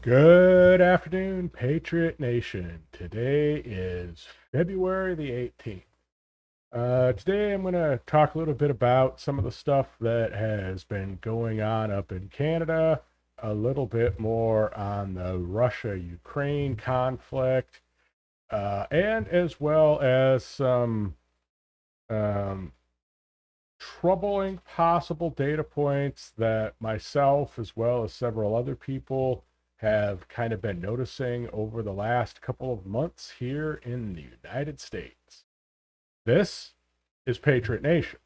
Good afternoon, Patriot Nation. Today is February the 18th. Today I'm going to talk a little bit about some of the stuff that has been going on up in Canada, a little bit more on the Russia-Ukraine conflict, and as well as some um, troubling possible data points that myself, as well as several other people, have kind of been noticing over the last couple of months here in the United States. This is Patriot Nation.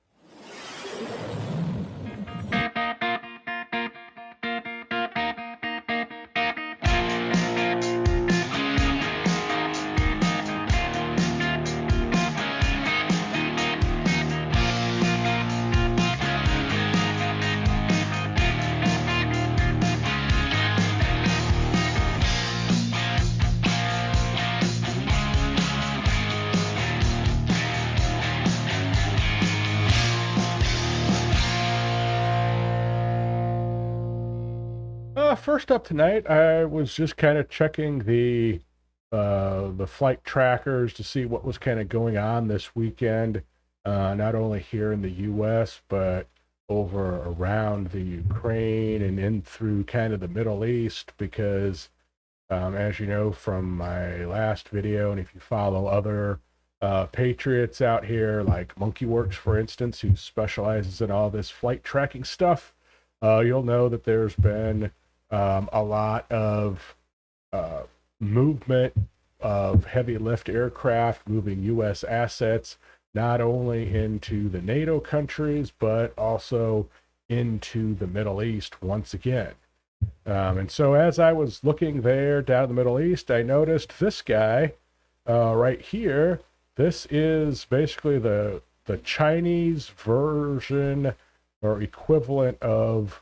First up tonight, I was just kind of checking the flight trackers to see what was kind of going on this weekend, not only here in the U.S. but over around the Ukraine and in through kind of the Middle East. Because, as you know from my last video, and if you follow other patriots out here, like Monkeyworks, for instance, who specializes in all this flight tracking stuff, you'll know that there's been a lot of uh, movement of heavy lift aircraft moving U.S. assets, not only into the NATO countries, but also into the Middle East once again. And so as I was looking there down in the Middle East, I noticed this guy right here. This is basically the Chinese version or equivalent of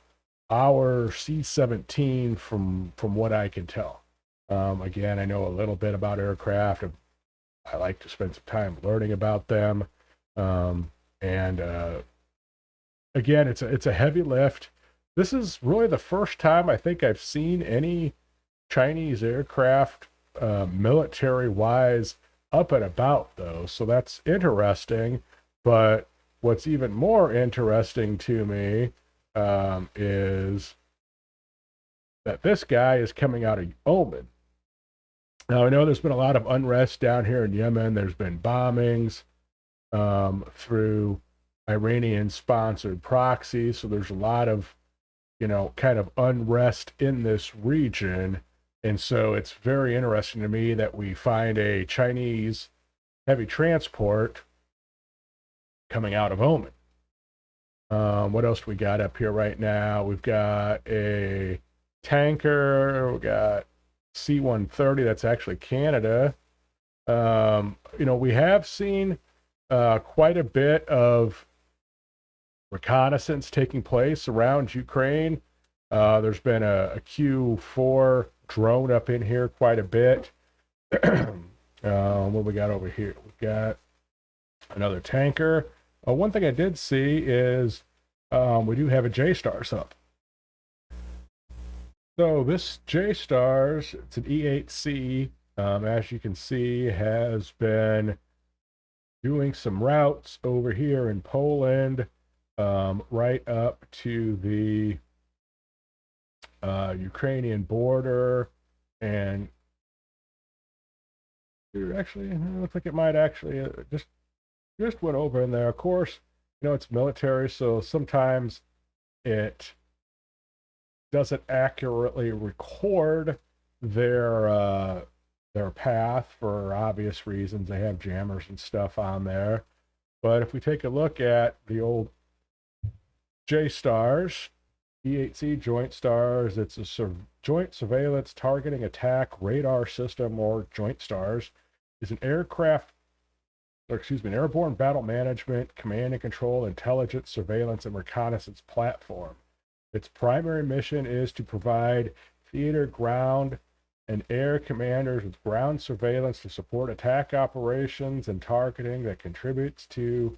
our C-17 from what I can tell. Again, I know a little bit about aircraft. I like to spend some time learning about them. And again, it's a heavy lift. This is really the first time I think I've seen any Chinese aircraft military-wise up and about, though. So that's interesting. But what's even more interesting to me is that this guy is coming out of Oman. Now, I know there's been a lot of unrest down here in Yemen. There's been bombings through Iranian-sponsored proxies. So there's a lot of, kind of unrest in this region. And so it's very interesting to me that we find a Chinese heavy transport coming out of Oman. What else we got up here right now? We've got a tanker. We got C-130. That's actually Canada. We have seen quite a bit of reconnaissance taking place around Ukraine. There's been a Q-4 drone up in here quite a bit. What we got over here? We got another tanker. One thing I did see is we do have a J-Stars up. So this J-Stars, it's an E-8C, as you can see, has been doing some routes over here in Poland, right up to the Ukrainian border, and actually, it looks like it might actually just went over in there. Of course, it's military, so sometimes it doesn't accurately record their path for obvious reasons. They have jammers and stuff on there. But if we take a look at the old J-Stars, E-8C Joint Stars, it's a Joint Surveillance Targeting Attack Radar System, or Joint Stars, is an an airborne battle management, command and control, intelligence, surveillance, and reconnaissance platform. Its primary mission is to provide theater, ground, and air commanders with ground surveillance to support attack operations and targeting that contributes to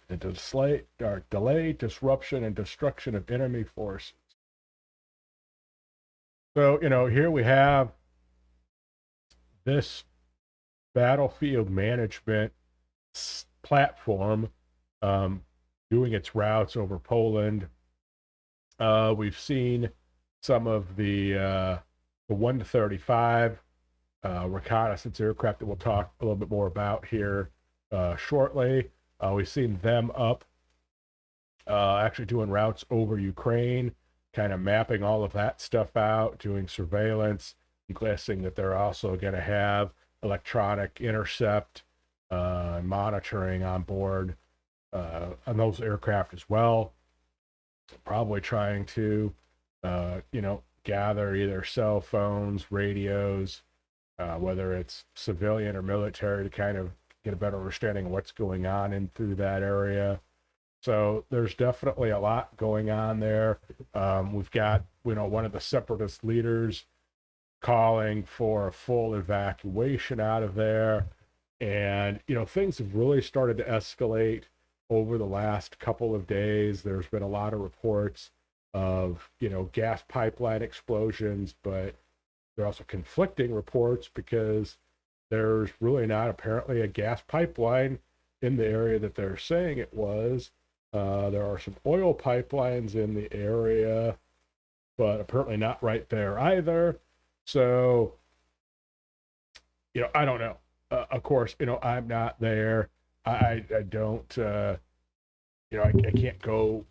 the delay, disruption, and destruction of enemy forces. So, here we have this battlefield management platform um, doing its routes over Poland. We've seen some of the 135 reconnaissance aircraft that we'll talk a little bit more about here shortly. We've seen them up actually doing routes over Ukraine, kind of mapping all of that stuff out, doing surveillance. I'm guessing that they're also going to have electronic intercept monitoring on board on those aircraft as well. Probably trying to, gather either cell phones, radios, whether it's civilian or military, to kind of get a better understanding of what's going on in through that area. So there's definitely a lot going on there. We've got, one of the separatist leaders calling for a full evacuation out of there. And, things have really started to escalate over the last couple of days. There's been a lot of reports of, gas pipeline explosions, but there are also conflicting reports because there's really not apparently a gas pipeline in the area that they're saying it was. There are some oil pipelines in the area, but apparently not right there either. So, I don't know. Of course, I'm not there. I don't, I can't go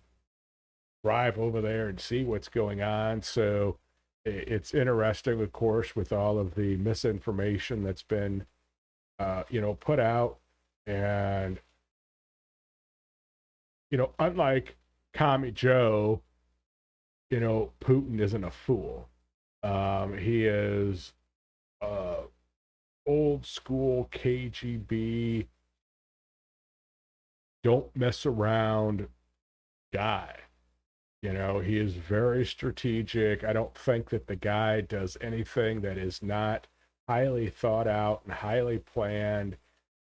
drive over there and see what's going on. So it's interesting, of course, with all of the misinformation that's been, put out. And, unlike Commie Joe, Putin isn't a fool. He is old school KGB, don't mess around guy. He is very strategic. I don't think that the guy does anything that is not highly thought out and highly planned.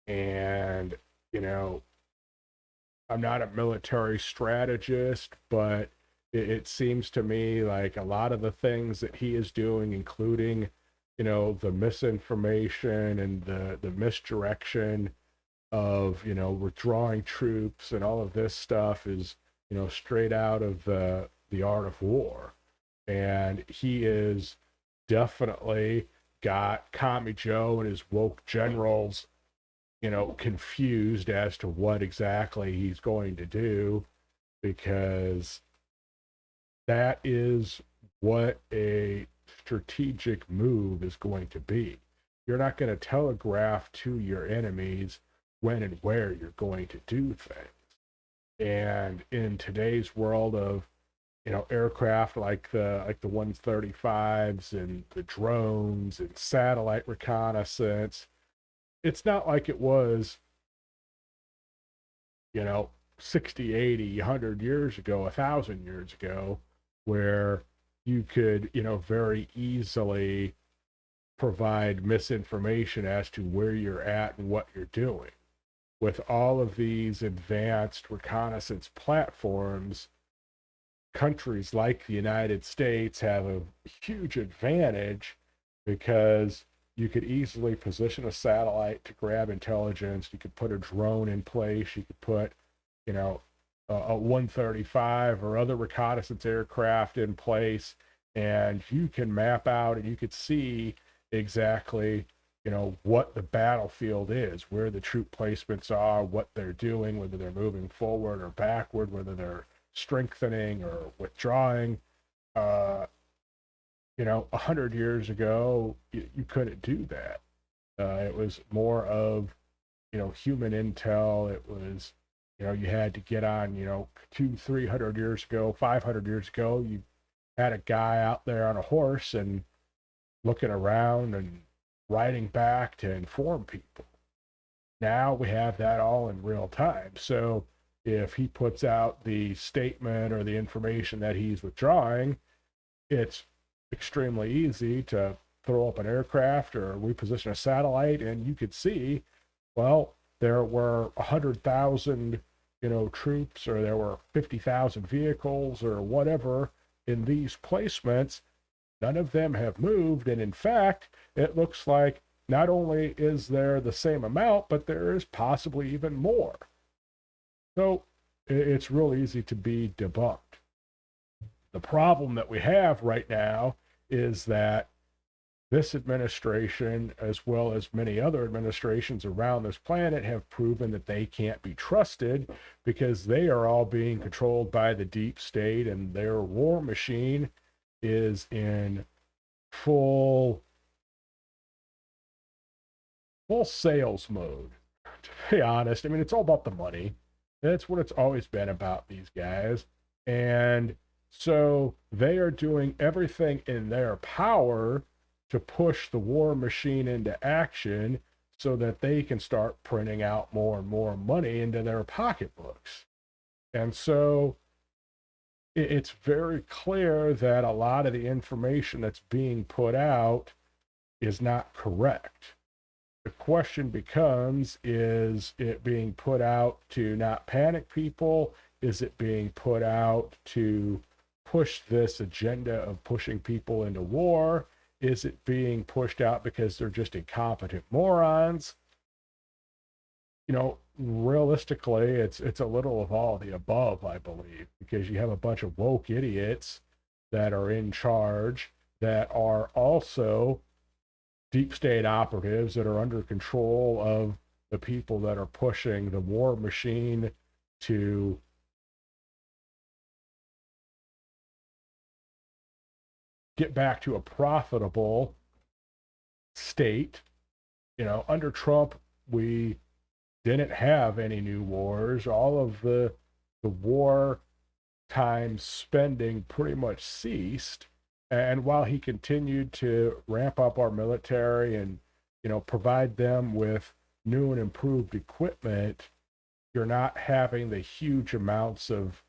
And, I'm not a military strategist, but it seems to me like a lot of the things that he is doing, including, the misinformation and the misdirection of, withdrawing troops and all of this stuff is, straight out of the art of war. And he is definitely got Commie Joe and his woke generals, confused as to what exactly he's going to do, because that is what a strategic move is going to be. You're not going to telegraph to your enemies when and where you're going to do things. And in today's world of, aircraft like the 135s and the drones and satellite reconnaissance, it's not like it was, 60, 80, 100 years ago, 1,000 years ago, where you could, very easily provide misinformation as to where you're at and what you're doing. With all of these advanced reconnaissance platforms, countries like the United States have a huge advantage because you could easily position a satellite to grab intelligence. You could put a drone in place. You could put, a 135 or other reconnaissance aircraft in place, and you can map out and you could see exactly, what the battlefield is, where the troop placements are, what they're doing, whether they're moving forward or backward, whether they're strengthening or withdrawing. 100 years ago, you couldn't do that. It was more of, human intel. It was, you had to get on, 300 years ago, 500 years ago, you had a guy out there on a horse and looking around and writing back to inform people. Now we have that all in real time. So if he puts out the statement or the information that he's withdrawing, it's extremely easy to throw up an aircraft or reposition a satellite, and you could see, well, there were 100,000, troops, or there were 50,000 vehicles or whatever in these placements. None of them have moved. And in fact, it looks like not only is there the same amount, but there is possibly even more. So it's real easy to be debunked. The problem that we have right now is that this administration, as well as many other administrations around this planet, have proven that they can't be trusted because they are all being controlled by the deep state, and their war machine is in full sales mode. To be honest, I mean, it's all about the money. That's what it's always been about, these guys. And so they are doing everything in their power to push the war machine into action so that they can start printing out more and more money into their pocketbooks. And so it's very clear that a lot of the information that's being put out is not correct. The question becomes, is it being put out to not panic people? Is it being put out to push this agenda of pushing people into war? Is it being pushed out because they're just incompetent morons? Realistically, it's a little of all of the above, I believe, because you have a bunch of woke idiots that are in charge that are also deep state operatives that are under control of the people that are pushing the war machine to get back to a profitable state. Under Trump, we didn't have any new wars. All of the war time spending pretty much ceased. And while he continued to ramp up our military and, provide them with new and improved equipment, you're not having the huge amounts of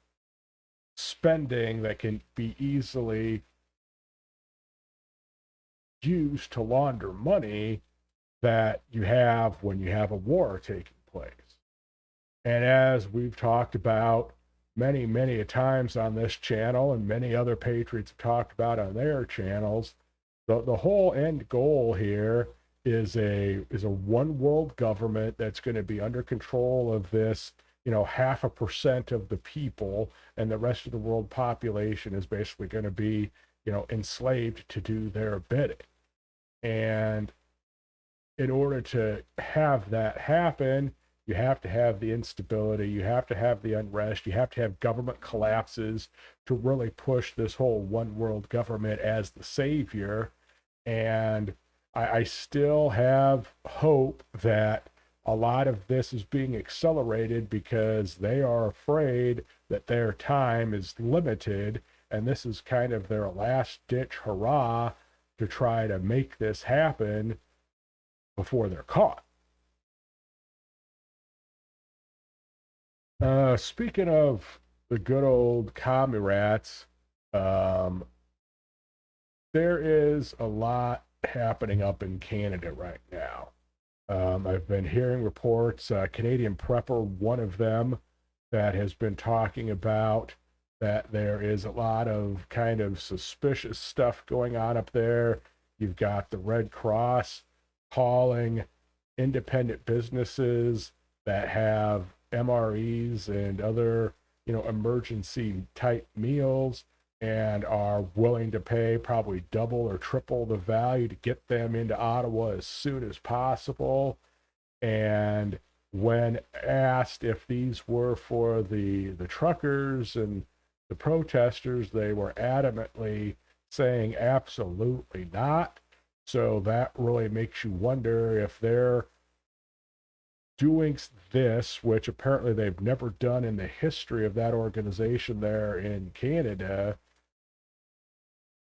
spending that can be easily used to launder money that you have when you have a war taking place. And as we've talked about many, many a times on this channel, and many other patriots have talked about on their channels, the whole end goal here is a one world government that's going to be under control of this 0.5% of the people, and the rest of the world population is basically going to be enslaved to do their bidding. And in order to have that happen, you have to have the instability, you have to have the unrest, you have to have government collapses to really push this whole one world government as the savior. And I still have hope that a lot of this is being accelerated because they are afraid that their time is limited, and this is kind of their last ditch hurrah to try to make this happen before they're caught. Speaking of the good old commie rats, there is a lot happening up in Canada right now. I've been hearing reports, Canadian Prepper, one of them, that has been talking about that there is a lot of kind of suspicious stuff going on up there. You've got the Red Cross calling independent businesses that have MREs and other, emergency type meals, and are willing to pay probably double or triple the value to get them into Ottawa as soon as possible. And when asked if these were for the truckers and the protesters, they were adamantly saying absolutely not. So that really makes you wonder if they're doing this, which apparently they've never done in the history of that organization there in Canada.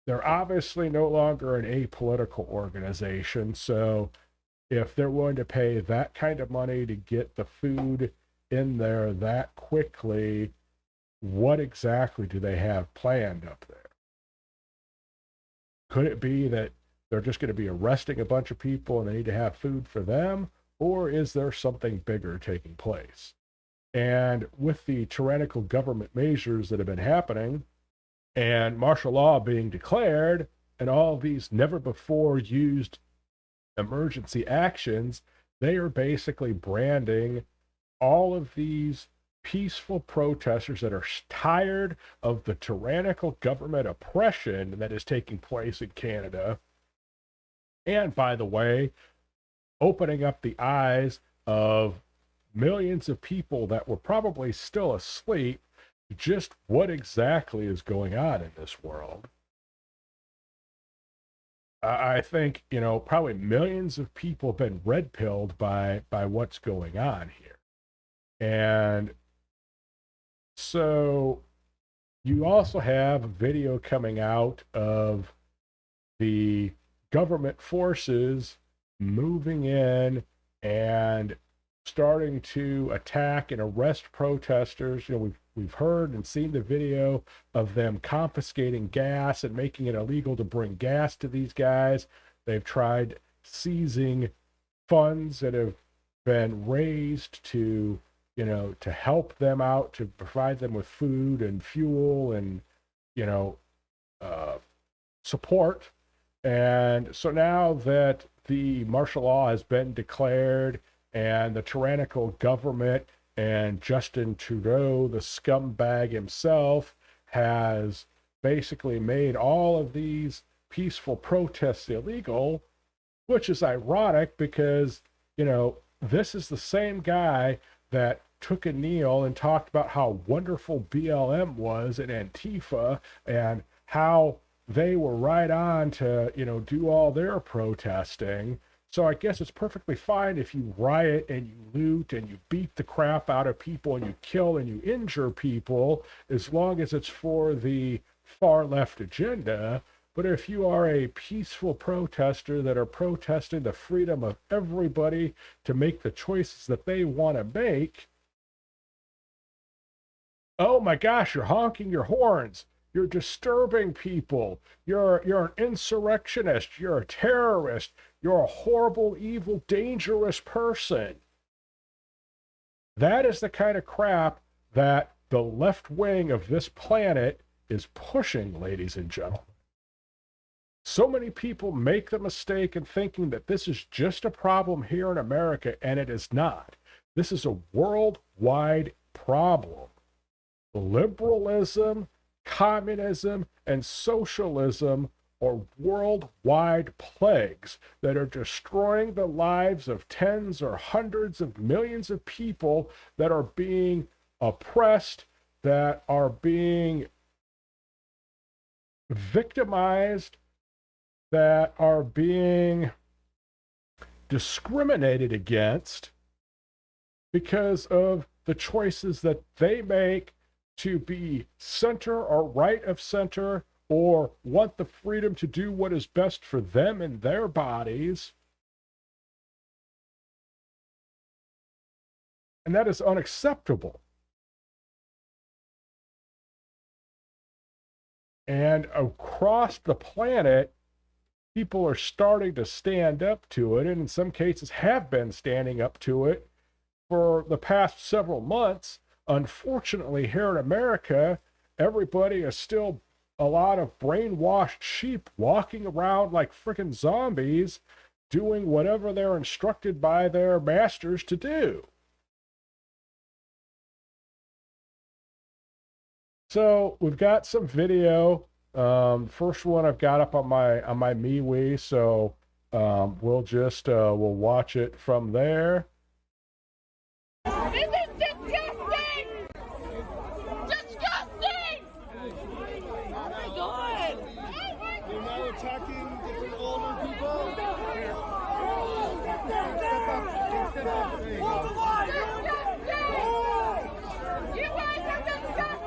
They're obviously no longer an apolitical organization. So if they're willing to pay that kind of money to get the food in there that quickly, what exactly do they have planned up there? Could it be that they're just going to be arresting a bunch of people and they need to have food for them? Or is there something bigger taking place? And with the tyrannical government measures that have been happening and martial law being declared, and all of these never before used emergency actions, they are basically branding all of these peaceful protesters that are tired of the tyrannical government oppression that is taking place in Canada. And by the way, opening up the eyes of millions of people that were probably still asleep to just what exactly is going on in this world. I think, probably millions of people have been red-pilled by what's going on here. And so you also have a video coming out of the government forces moving in and starting to attack and arrest protesters. We've heard and seen the video of them confiscating gas and making it illegal to bring gas to these guys. They've tried seizing funds that have been raised to help them out, to provide them with food and fuel and support. And so now that the martial law has been declared and the tyrannical government and Justin Trudeau, the scumbag himself, has basically made all of these peaceful protests illegal, which is ironic because, this is the same guy that took a kneel and talked about how wonderful BLM was and Antifa and how they were right on to, do all their protesting. So I guess it's perfectly fine if you riot and you loot and you beat the crap out of people and you kill and you injure people, as long as it's for the far left agenda. But if you are a peaceful protester that are protesting the freedom of everybody to make the choices that they want to make, oh my gosh, you're honking your horns. You're disturbing people. You're an insurrectionist. You're a terrorist. You're a horrible, evil, dangerous person. That is the kind of crap that the left wing of this planet is pushing, ladies and gentlemen. So many people make the mistake in thinking that this is just a problem here in America, and it is not. This is a worldwide problem. Liberalism, communism, and socialism are worldwide plagues that are destroying the lives of tens or hundreds of millions of people that are being oppressed, that are being victimized, that are being discriminated against because of the choices that they make to be center or right of center, or want the freedom to do what is best for them and their bodies. And that is unacceptable. And across the planet, people are starting to stand up to it, and in some cases have been standing up to it for the past several months. Unfortunately, here in America, everybody is still a lot of brainwashed sheep walking around like freaking zombies, doing whatever they're instructed by their masters to do. So we've got some video. First one I've got up on my MeWe, so we'll just we'll watch it from there. This is disgusting! Disgusting! Oh my god! They're now attacking different older people. Step up. There you go. Disgusting! You guys are disgusting!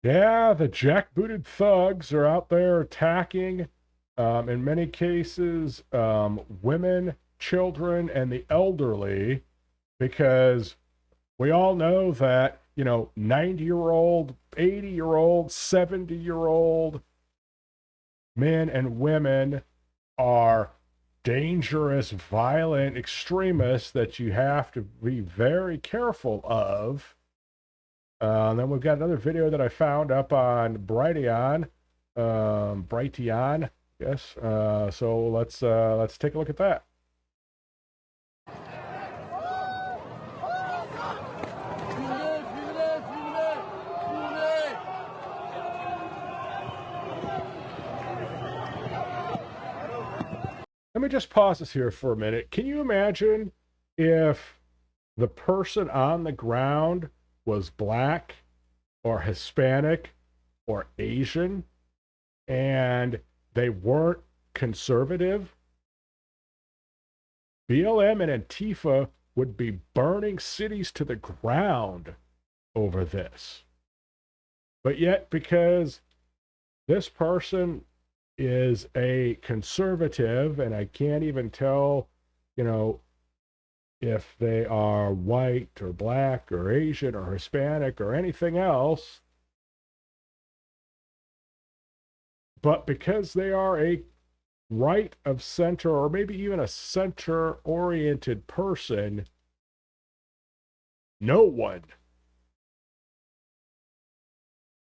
Yeah, the jackbooted thugs are out there attacking, in many cases, women, children, and the elderly, because we all know that, 90-year-old, 80-year-old, 70-year-old men and women are dangerous, violent extremists that you have to be very careful of. And then we've got another video that I found up on Brighteon, yes. So let's take a look at that. Let me just pause this here for a minute. Can you imagine if the person on the ground was black or Hispanic or Asian and they weren't conservative? BLM and Antifa would be burning cities to the ground over this. But yet, because this person is a conservative, and I can't even tell, if they are white or black or Asian or Hispanic or anything else, but because they are a right of center or maybe even a center-oriented person, no one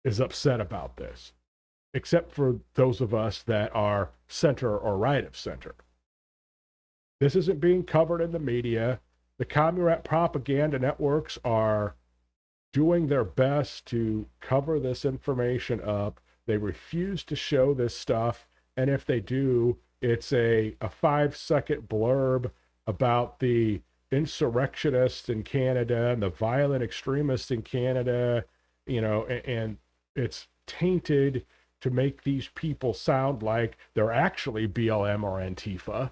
is upset about this, except for those of us that are center or right of center. This isn't being covered in the media. The communist propaganda networks are doing their best to cover this information up. They refuse to show this stuff, and if they do, it's a 5-second blurb about the insurrectionists in Canada and the violent extremists in Canada, and it's tainted to make these people sound like they're actually BLM or Antifa.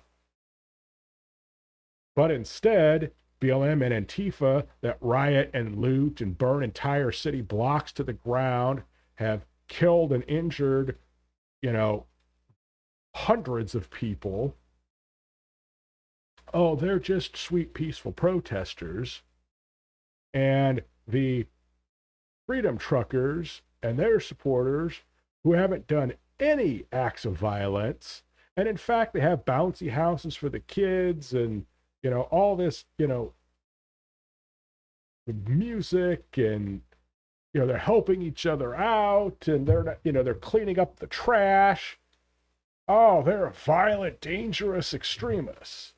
But instead, BLM and Antifa that riot and loot and burn entire city blocks to the ground, have killed and injured, hundreds of people. Oh, they're just sweet, peaceful protesters. And the freedom truckers and their supporters who haven't done any acts of violence, and in fact, they have bouncy houses for the kids and, all this, the music, and, they're helping each other out, and they're not, they're cleaning up the trash. Oh, they're violent, dangerous extremists.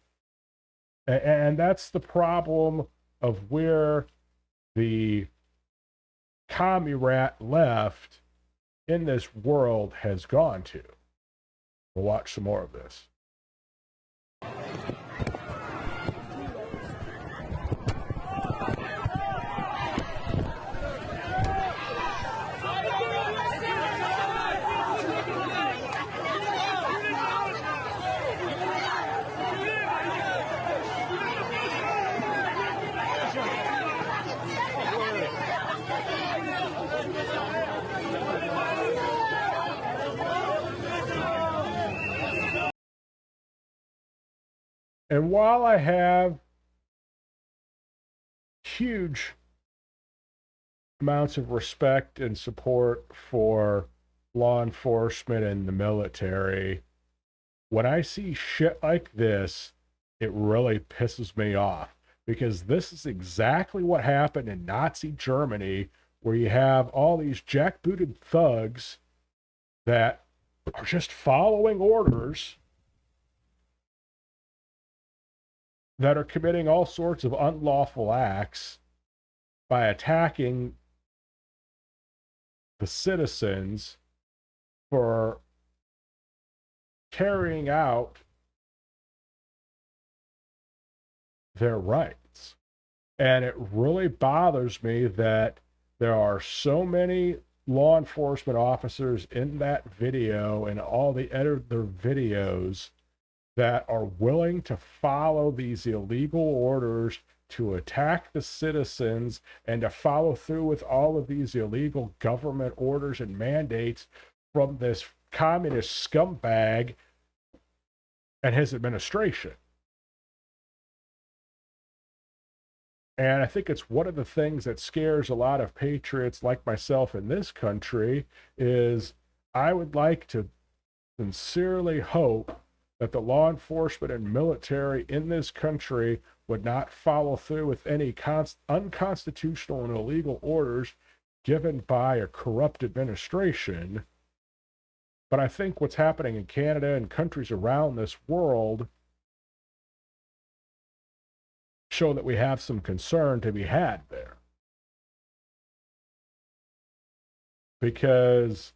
And that's the problem of where the commie rat left in this world has gone to. We'll watch some more of this. And while I have huge amounts of respect and support for law enforcement and the military, when I see shit like this, it really pisses me off, because this is exactly what happened in Nazi Germany, where you have all these jackbooted thugs that are just following orders, that are committing all sorts of unlawful acts by attacking the citizens for carrying out their rights. And it really bothers me that there are so many law enforcement officers in that video and all the other videos that are willing to follow these illegal orders to attack the citizens and to follow through with all of these illegal government orders and mandates from this communist scumbag and his administration. And I think it's one of the things that scares a lot of patriots like myself in this country is I would like to sincerely hope that the law enforcement and military in this country would not follow through with any unconstitutional and illegal orders given by a corrupt administration. But I think what's happening in Canada and countries around this world show that we have some concern to be had there. Because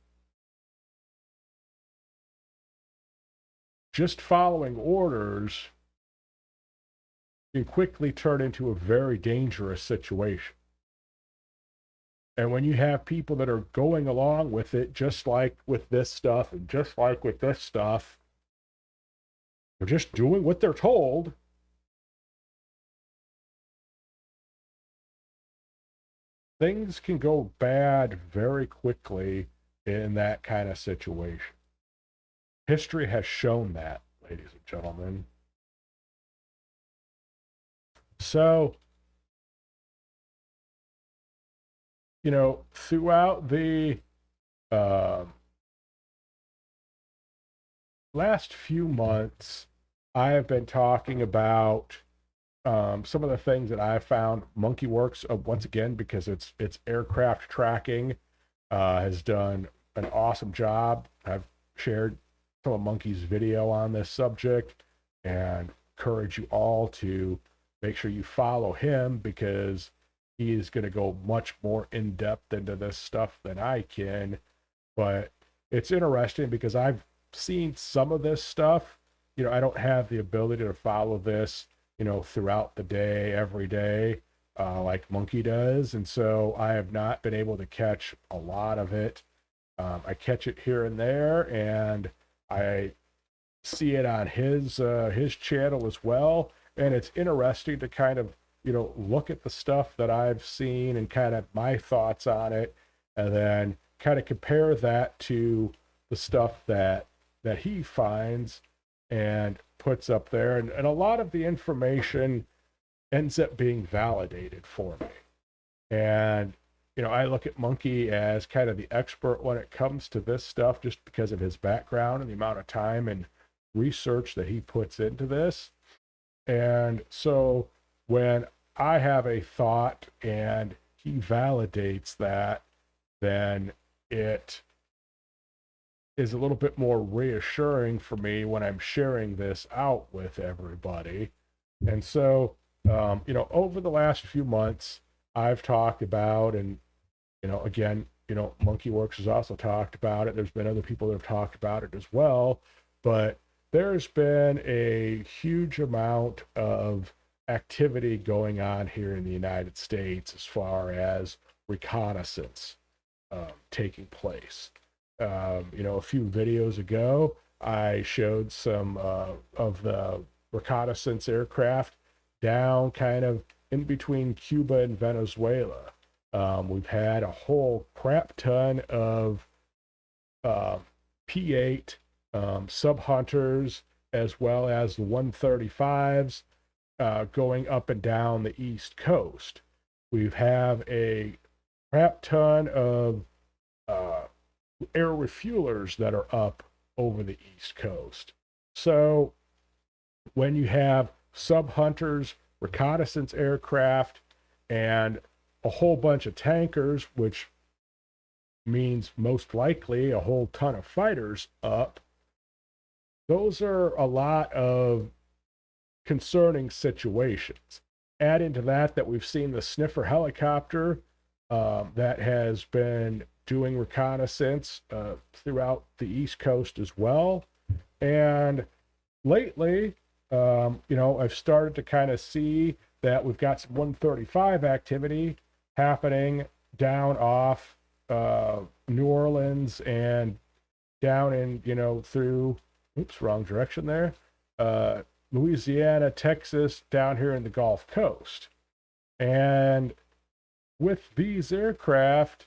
just following orders can quickly turn into a very dangerous situation. And when you have people that are going along with it, just like with this stuff, and just like with this stuff, they're just doing what they're told. Things can go bad very quickly in that kind of situation. History has shown that, ladies and gentlemen. So, throughout the last few months, I have been talking about some of the things that I found. Monkey Works, once again, because it's aircraft tracking, has done an awesome job. I've shared some of Monkey's video on this subject and encourage you all to make sure you follow him because he is going to go much more in depth into this stuff than I can. But it's interesting because I've seen some of this stuff. I don't have the ability to follow this, throughout the day, every day, like Monkey does. And so I have not been able to catch a lot of it. I catch it here and there, and I see it on his channel as well. And it's interesting to kind of, look at the stuff that I've seen and kind of my thoughts on it, and then kind of compare that to the stuff that he finds and puts up there. And a lot of the information ends up being validated for me. And, I look at Monkey as kind of the expert when it comes to this stuff just because of his background and the amount of time and research that he puts into this. And so when I have a thought and he validates that, then it is a little bit more reassuring for me when I'm sharing this out with everybody. And so, over the last few months, I've talked about, and, again, Monkey Works has also talked about it. There's been other people that have talked about it as well, but there's been a huge amount of activity going on here in the United States as far as reconnaissance taking place. A few videos ago, I showed some of the reconnaissance aircraft down kind of in between Cuba and Venezuela. We've had a whole crap ton of P-8 sub-hunters as well as the 135s going up and down the East Coast. We have a crap ton of air refuelers that are up over the East Coast. So when you have sub-hunters, reconnaissance aircraft, and a whole bunch of tankers, which means most likely a whole ton of fighters up, those are a lot of concerning situations. Add into that we've seen the sniffer helicopter that has been doing reconnaissance throughout the East Coast as well. And lately, I've started to kind of see that we've got some 135 activity happening down off New Orleans and down in, through, wrong direction there, Louisiana, Texas, down here in the Gulf Coast. And with these aircraft,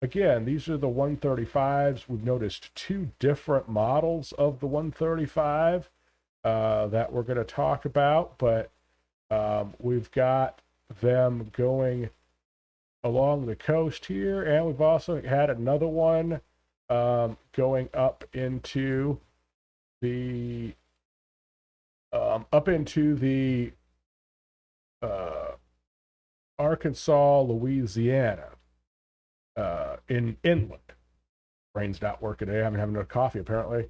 again, these are the 135s. We've noticed two different models of the 135 that we're going to talk about, but we've got them going along the coast here, and we've also had another one going up into the Arkansas, Louisiana, in inland. Brain's not working today. I haven't had enough coffee apparently.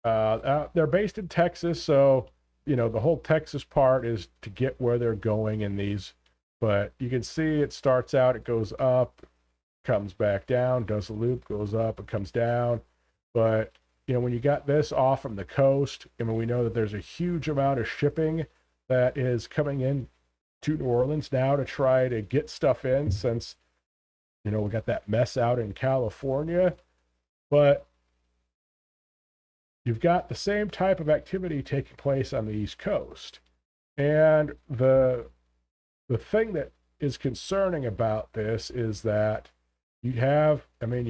They're based in Texas, so the whole Texas part is to get where they're going in these. But you can see it starts out, it goes up, comes back down, does a loop, goes up, and comes down. But when you got this off from the coast, we know that there's a huge amount of shipping that is coming in to New Orleans now to try to get stuff in, since we got that mess out in California. But you've got the same type of activity taking place on the East Coast. And the thing that is concerning about this is that you've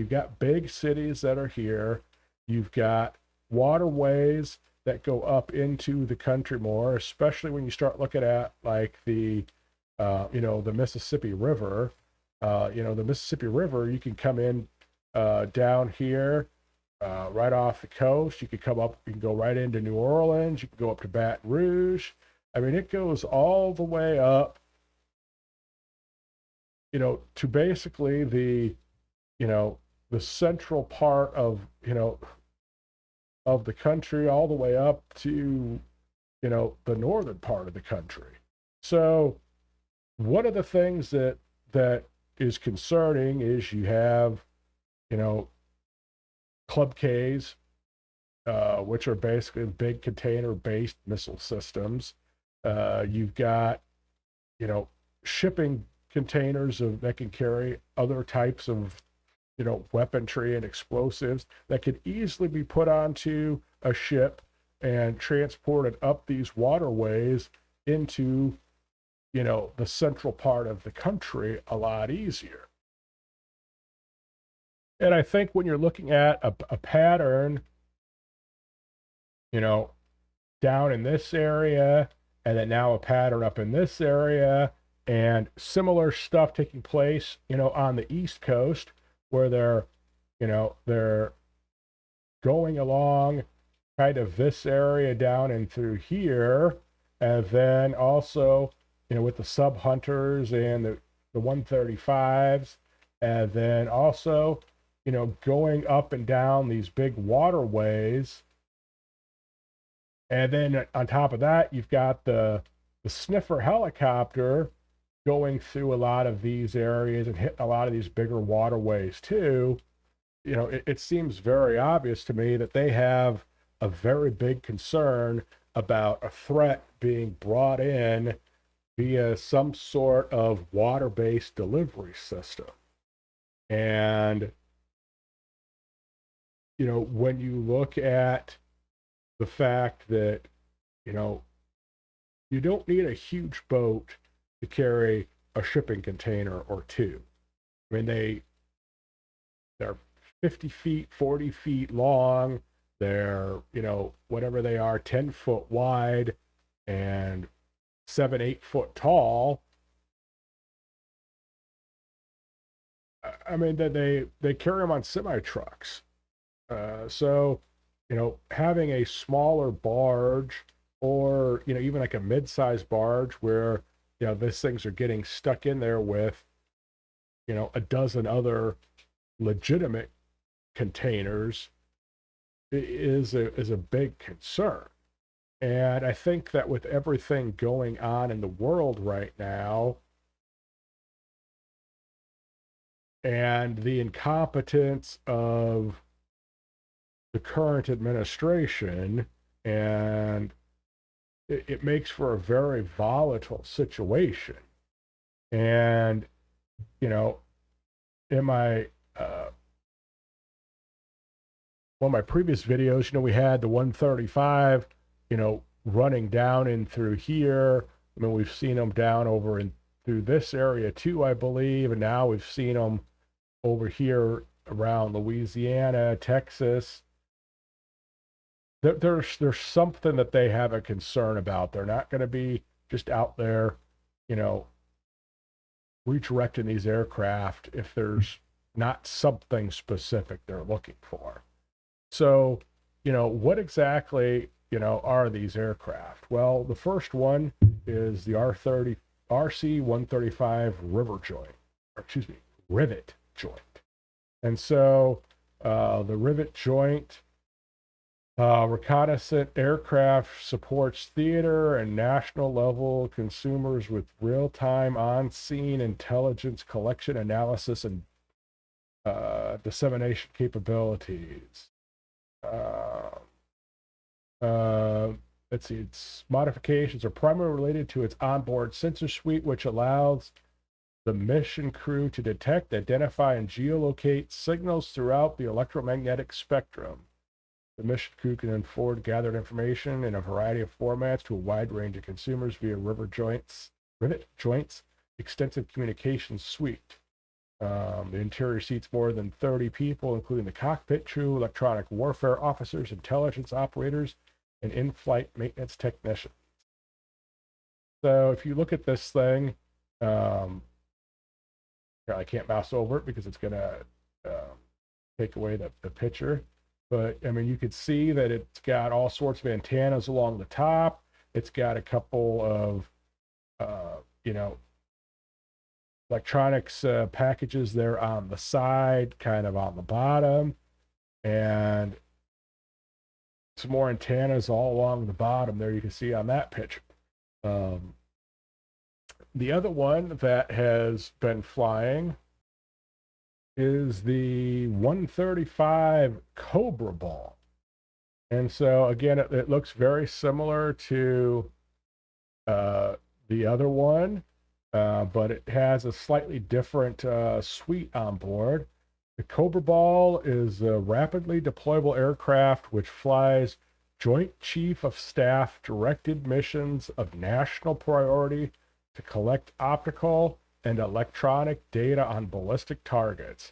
got big cities that are here. You've got waterways that go up into the country more, especially when you start looking at like the Mississippi River. The Mississippi River, you can come in down here, right off the coast. You could come up, you can go right into New Orleans. You can go up to Baton Rouge. It goes all the way up, to basically the central part of the country, all the way up to, the northern part of the country. So one of the things that is concerning is you have, Club Ks, which are basically big container-based missile systems. You've got, shipping containers that can carry other types of, weaponry and explosives that could easily be put onto a ship and transported up these waterways into, the central part of the country a lot easier. And I think when you're looking at a pattern, down in this area, and then now a pattern up in this area, and similar stuff taking place, on the East Coast, where they're going along kind of this area down and through here, and then also, with the sub hunters and the 135s, and then also, going up and down these big waterways. And then on top of that, you've got the sniffer helicopter going through a lot of these areas and hitting a lot of these bigger waterways too. It seems very obvious to me that they have a very big concern about a threat being brought in via some sort of water-based delivery system. And, when you look at the fact that, you don't need a huge boat to carry a shipping container or two. They're 50 feet, 40 feet long. They're, whatever they are, 10 foot wide and 7-8 foot tall. They carry them on semi trucks. So, having a smaller barge, or, even like a mid-sized barge where, these things are getting stuck in there with, a dozen other legitimate containers is a big concern. And I think that with everything going on in the world right now, and the incompetence of the current administration, and it makes for a very volatile situation. And, in my one of my previous videos, we had the 135, running down in through here. We've seen them down over in through this area too, I believe, and now we've seen them over here around Louisiana, Texas. There's something that they have a concern about. They're not going to be just out there, redirecting these aircraft if there's not something specific they're looking for. So, what exactly, are these aircraft? Well, the first one is the RC-135 rivet joint. And so the rivet joint reconnaissance aircraft supports theater and national level consumers with real-time on-scene intelligence collection, analysis, and dissemination capabilities. Let's see, its modifications are primarily related to its onboard sensor suite, which allows the mission crew to detect, identify, and geolocate signals throughout the electromagnetic spectrum. The mission crew can then forward gathered information in a variety of formats to a wide range of consumers via rivet joints, extensive communications suite. The interior seats more than 30 people, including the cockpit crew, electronic warfare officers, intelligence operators, and in-flight maintenance technicians. So if you look at this thing, I can't mouse over it because it's going to take away the picture. But, I mean, you could see that it's got all sorts of antennas along the top. It's got a couple of, electronics packages there on the side, kind of on the bottom. And some more antennas all along the bottom there you can see on that picture. The other one that has been flying is the 135 Cobra Ball. And so again, it looks very similar to the other one, but it has a slightly different suite on board. The Cobra Ball is a rapidly deployable aircraft which flies Joint Chief of Staff directed missions of national priority to collect optical and electronic data on ballistic targets.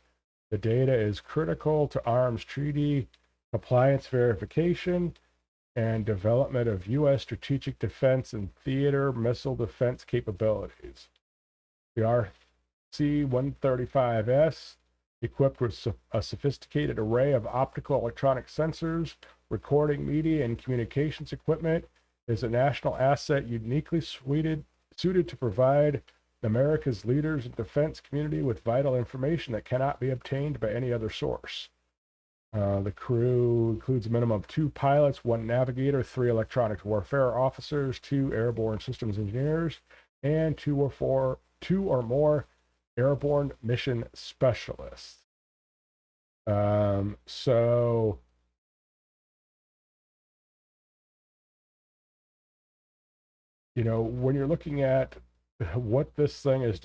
The data is critical to arms treaty compliance verification and development of U.S. strategic defense and theater missile defense capabilities. The RC-135S, equipped with a sophisticated array of optical electronic sensors, recording media, and communications equipment, is a national asset uniquely suited to provide America's leaders and defense community with vital information that cannot be obtained by any other source. The crew includes a minimum of 2 pilots, 1 navigator, 3 electronic warfare officers, 2 airborne systems engineers, and 2 or more airborne mission specialists. So when you're looking at what this thing is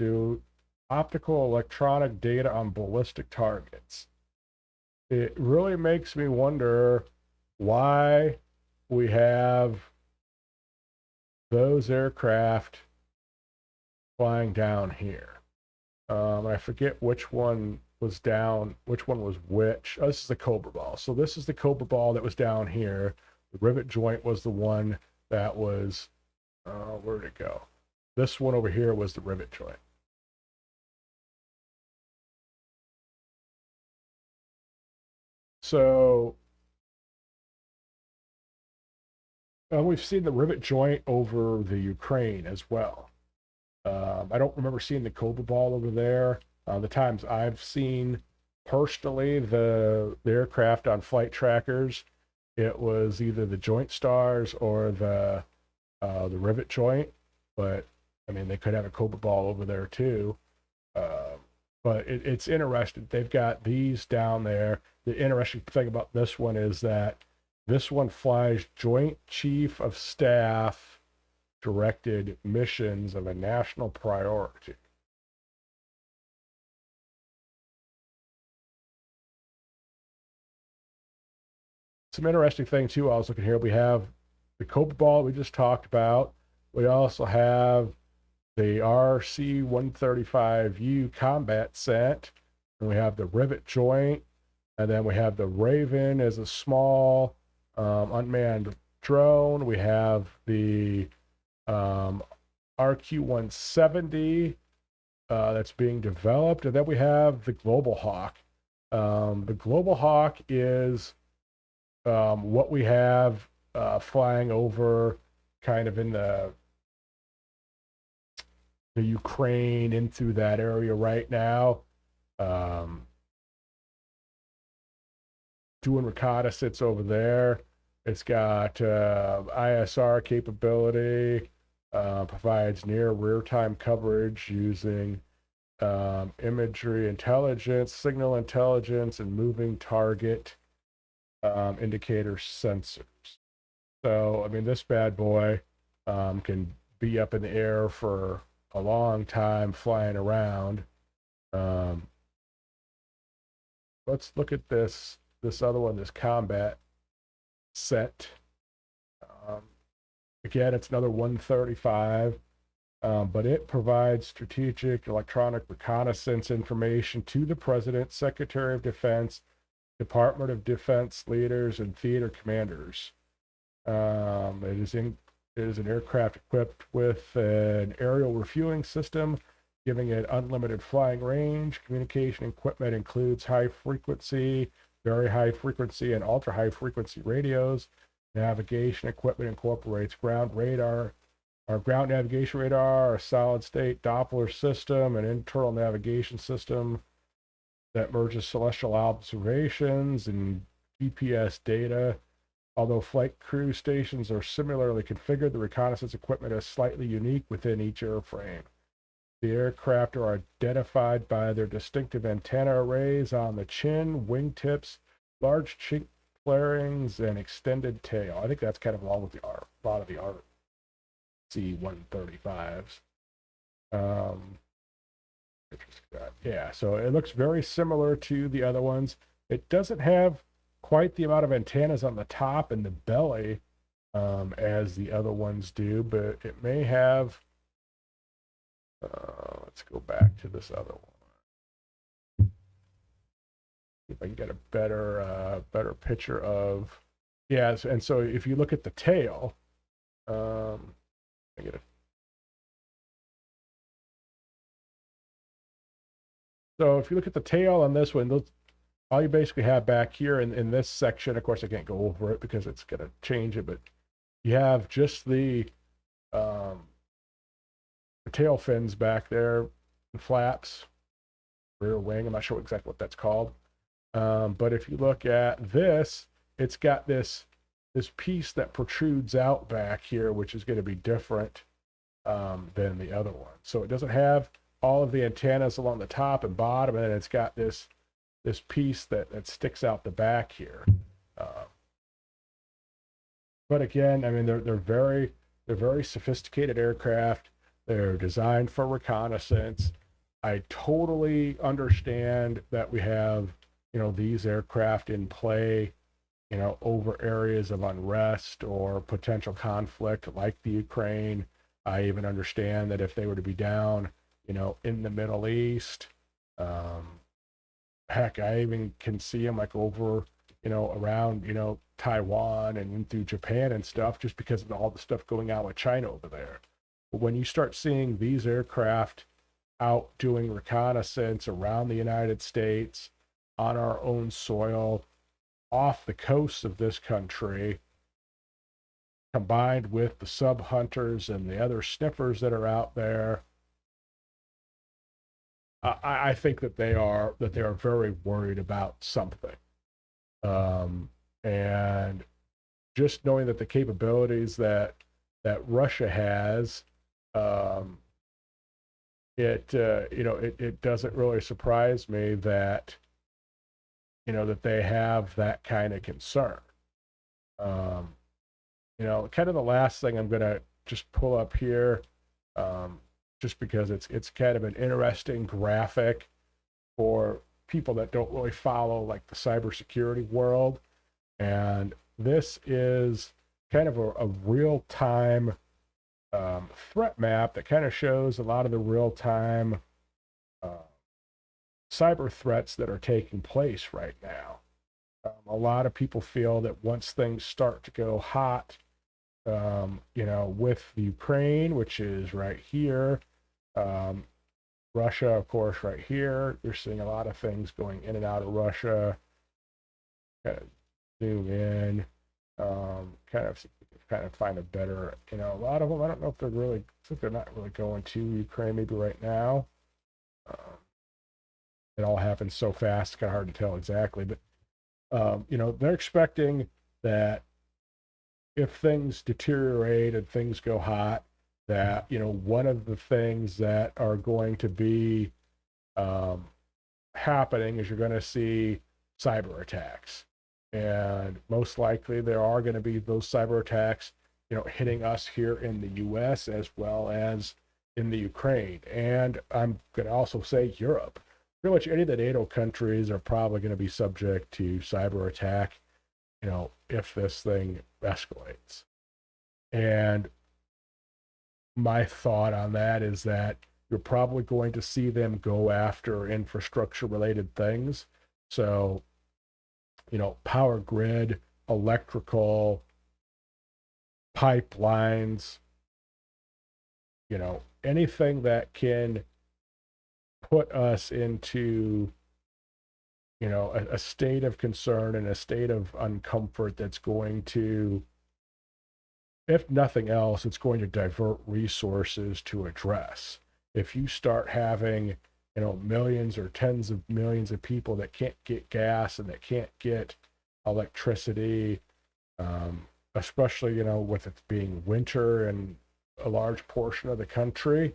optical electronic data on ballistic targets, it really makes me wonder why we have those aircraft flying down here. I forget which one was down, which one was which. Oh, this is the Cobra Ball. So this is the Cobra Ball that was down here. The rivet joint was the one that was, where'd it go? This one over here was the rivet joint. So we've seen the rivet joint over the Ukraine as well. I don't remember seeing the Cobra Ball over there. The times I've seen personally the aircraft on flight trackers, it was either the Joint Stars or the rivet joint. But I mean, they could have a Cobra Ball over there too. But it's interesting. They've got these down there. The interesting thing about this one is that this one flies Joint Chief of Staff directed missions of a national priority. Some interesting thing too, I was looking here, we have the Cobra Ball we just talked about. We also have the RC-135U combat set, and we have the rivet joint, and then we have the Raven as a small unmanned drone. We have the RQ-170 that's being developed. And then we have the Global Hawk. The Global Hawk is what we have flying over kind of in the Ukraine into that area right now, doing reconnaissance over there. It's got ISR capability, provides near real-time coverage using imagery intelligence, signal intelligence, and moving target indicator sensors. So, I mean, this bad boy can be up in the air for a long time flying around. Let's look at this other one, this combat set. Again, it's another 135, but it provides strategic electronic reconnaissance information to the President, Secretary of Defense, Department of Defense leaders, and theater commanders. It is an aircraft equipped with an aerial refueling system, giving it unlimited flying range. Communication equipment includes high frequency, very high frequency, and ultra high frequency radios. Navigation equipment incorporates ground navigation radar, a solid state Doppler system, an internal navigation system that merges celestial observations and GPS data. Although flight crew stations are similarly configured, the reconnaissance equipment is slightly unique within each airframe. The aircraft are identified by their distinctive antenna arrays on the chin, wingtips, large chink flarings, and extended tail. I think that's kind of along with a lot of the RC-135s. Yeah, so it looks very similar to the other ones. It doesn't have quite the amount of antennas on the top and the belly as the other ones do, but it may have. Let's go back to this other one. See if I can get a better picture of. Yes, and so if you look at the tail, I get a. So if you look at the tail on this one, all you basically have back here in this section, of course I can't go over it because it's going to change it, but you have just the tail fins back there, the flaps, rear wing, I'm not sure exactly what that's called. But if you look at this, it's got this piece that protrudes out back here, which is going to be different than the other one. So it doesn't have all of the antennas along the top and bottom, and then it's got this piece that sticks out the back here. But again, I mean, they're very sophisticated aircraft. They're designed for reconnaissance. I totally understand that we have, these aircraft in play, over areas of unrest or potential conflict like the Ukraine. I even understand that if they were to be down, in the Middle East, heck, I even can see them like over, around, Taiwan and into Japan and stuff, just because of all the stuff going on with China over there. But when you start seeing these aircraft out doing reconnaissance around the United States, on our own soil, off the coasts of this country, combined with the sub hunters and the other sniffers that are out there, I think that they are very worried about something. And just knowing that the capabilities that Russia has, it doesn't really surprise me that that they have that kind of concern. Kind of the last thing I'm gonna just pull up here, just because it's kind of an interesting graphic for people that don't really follow like the cybersecurity world. And this is kind of a real-time threat map that kind of shows a lot of the real-time cyber threats that are taking place right now. A lot of people feel that once things start to go hot, with the Ukraine, which is right here, Russia, of course, right here. You're seeing a lot of things going in and out of Russia. Kind of zoom in, kind of find a better, a lot of them. I don't know if they're really, I think they're not really going to Ukraine maybe right now. It all happens so fast, it's kind of hard to tell exactly. But they're expecting that if things deteriorate and things go hot, that one of the things that are going to be happening is you're going to see cyber attacks, and most likely there are going to be those cyber attacks hitting us here in the US as well as in the Ukraine. And I'm going to also say Europe. Pretty much any of the NATO countries are probably going to be subject to cyber attack if this thing escalates. And my thought on that is that you're probably going to see them go after infrastructure related things. So, power grid, electrical, pipelines, anything that can put us into, a state of concern and a state of uncomfort that's going to, if nothing else, it's going to divert resources to address. If you start having, millions or tens of millions of people that can't get gas and that can't get electricity, especially, with it being winter and a large portion of the country,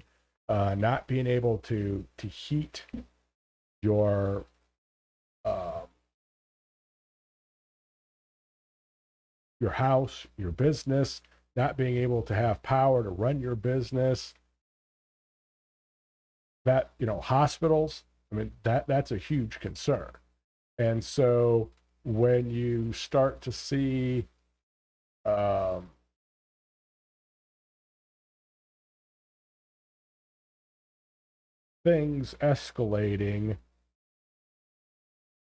not being able to heat your house, your business, not being able to have power to run your business, that, hospitals, I mean, that's a huge concern. And so when you start to see things escalating,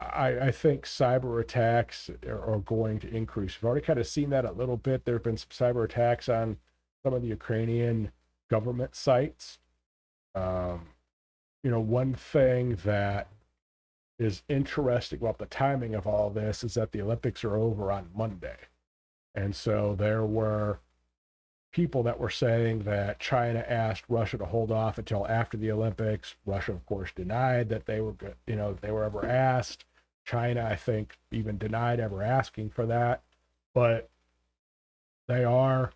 I think cyber attacks are going to increase. We've already kind of seen that a little bit. There have been some cyber attacks on some of the Ukrainian government sites. One thing that is interesting about the timing of all this is that the Olympics are over on Monday. And so there were people that were saying that China asked Russia to hold off until after the Olympics. Russia, of course, denied that they were, they were ever asked. China, I think, even denied ever asking for that. But they are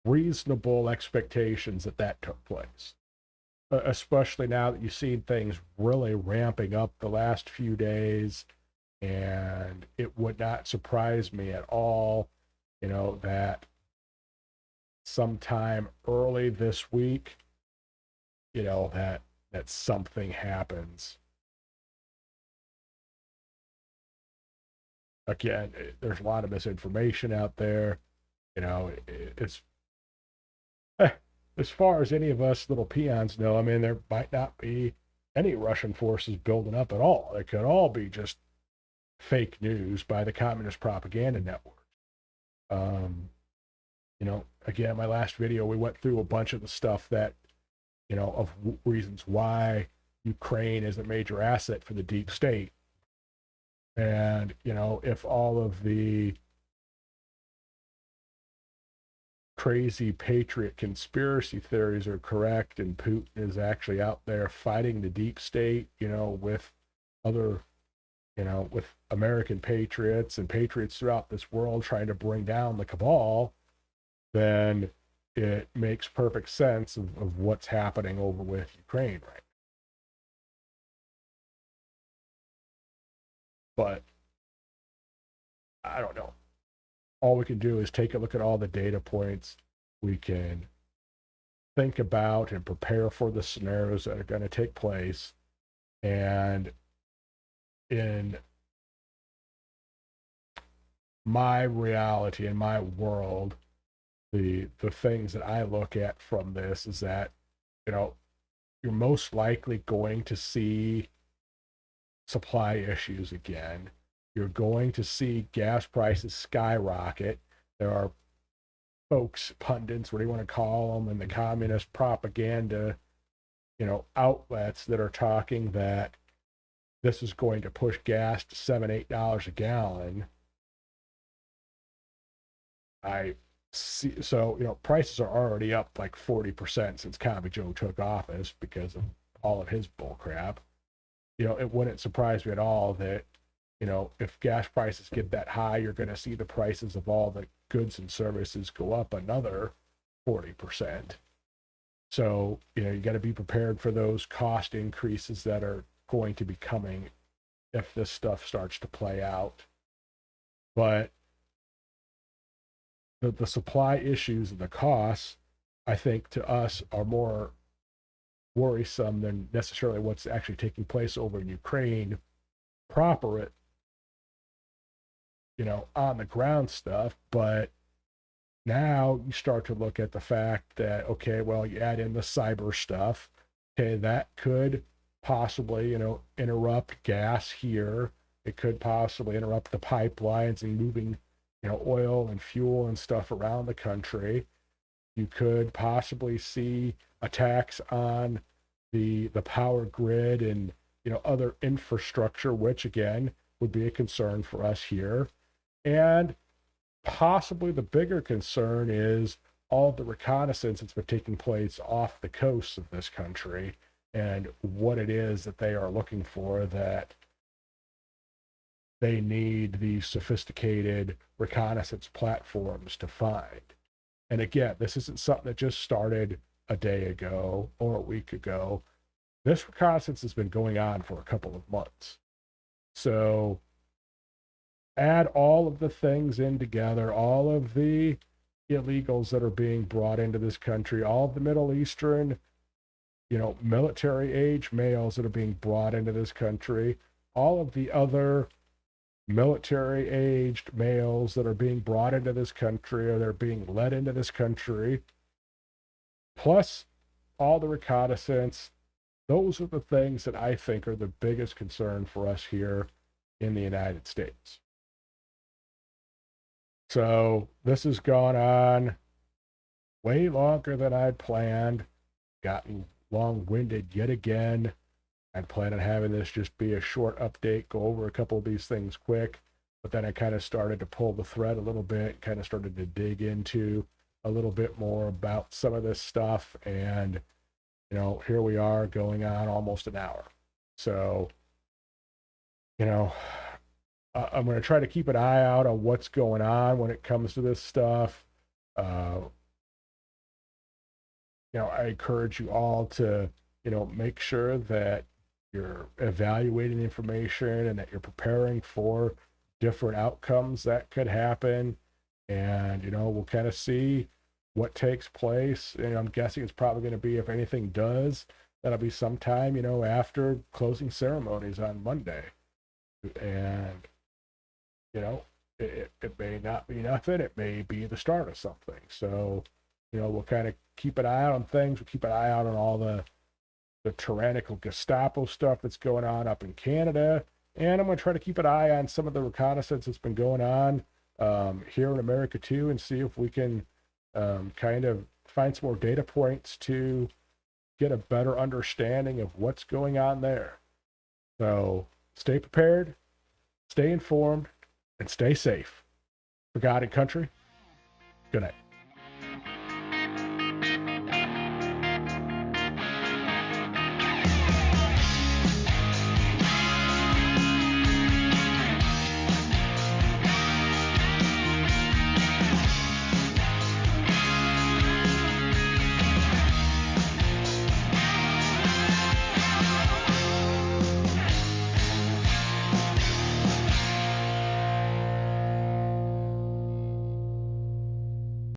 reasonable expectations that took place, especially now that you've seen things really ramping up the last few days. And it would not surprise me at all, that sometime early this week, that something happens. Again, there's a lot of misinformation out there. It's as far as any of us little peons know, I mean, there might not be any Russian forces building up at all. It could all be just fake news by the communist propaganda network. Again, my last video, we went through a bunch of the stuff that, of reasons why Ukraine is a major asset for the deep state. And, if all of the crazy Patriot conspiracy theories are correct and Putin is actually out there fighting the deep state, with other, with American patriots and patriots throughout this world trying to bring down the cabal, then it makes perfect sense of what's happening over with Ukraine right now. But I don't know. All we can do is take a look at all the data points. We can think about and prepare for the scenarios that are going to take place. And in my reality, in my world, the things that I look at from this is that, you're most likely going to see supply issues again. You're going to see gas prices skyrocket. There are folks, pundits, what do you want to call them, and the communist propaganda, outlets that are talking that this is going to push gas to $7, $8 a gallon. I see. So, prices are already up like 40% since Commie Joe took office because of all of his bull crap. It wouldn't surprise me at all that, if gas prices get that high, you're going to see the prices of all the goods and services go up another 40%. So, you got to be prepared for those cost increases that are going to be coming if this stuff starts to play out. But the supply issues and the costs, I think, to us are more worrisome than necessarily what's actually taking place over in Ukraine proper, on the ground stuff. But now you start to look at the fact that, okay, well, you add in the cyber stuff. Okay, that could possibly, interrupt gas here. It could possibly interrupt the pipelines and moving, oil and fuel and stuff around the country. You could possibly see attacks on the power grid and, other infrastructure, which again would be a concern for us here. And possibly the bigger concern is all the reconnaissance that's been taking place off the coasts of this country and what it is that they are looking for, that they need these sophisticated reconnaissance platforms to find. And again, this isn't something that just started a day ago or a week ago. This reconnaissance has been going on for a couple of months. So add all of the things in together, all of the illegals that are being brought into this country, all of the Middle Eastern, military age males that are being brought into this country, all of the other military aged males that are being brought into this country or they're being led into this country, plus all the reconnaissance. Those are the things that I think are the biggest concern for us here in the United States. So this has gone on way longer than I'd planned, gotten long-winded yet again. I'd planned on having this just be a short update, go over a couple of these things quick, but then I kind of started to pull the thread a little bit, kind of started to dig into a little bit more about some of this stuff, and here we are going on almost an hour. So, I'm going to try to keep an eye out on what's going on when it comes to this stuff. I encourage you all to, make sure that you're evaluating information and that you're preparing for different outcomes that could happen. And, we'll kind of see what takes place. And I'm guessing it's probably going to be, if anything does, that'll be sometime, after closing ceremonies on Monday. And, it may not be nothing. It may be the start of something. So, we'll kind of keep an eye out on things. We'll keep an eye out on all the tyrannical Gestapo stuff that's going on up in Canada. And I'm going to try to keep an eye on some of the reconnaissance that's been going on here in America too, and see if we can kind of find some more data points to get a better understanding of what's going on there. So stay prepared, stay informed, and stay safe. For God and country, good night.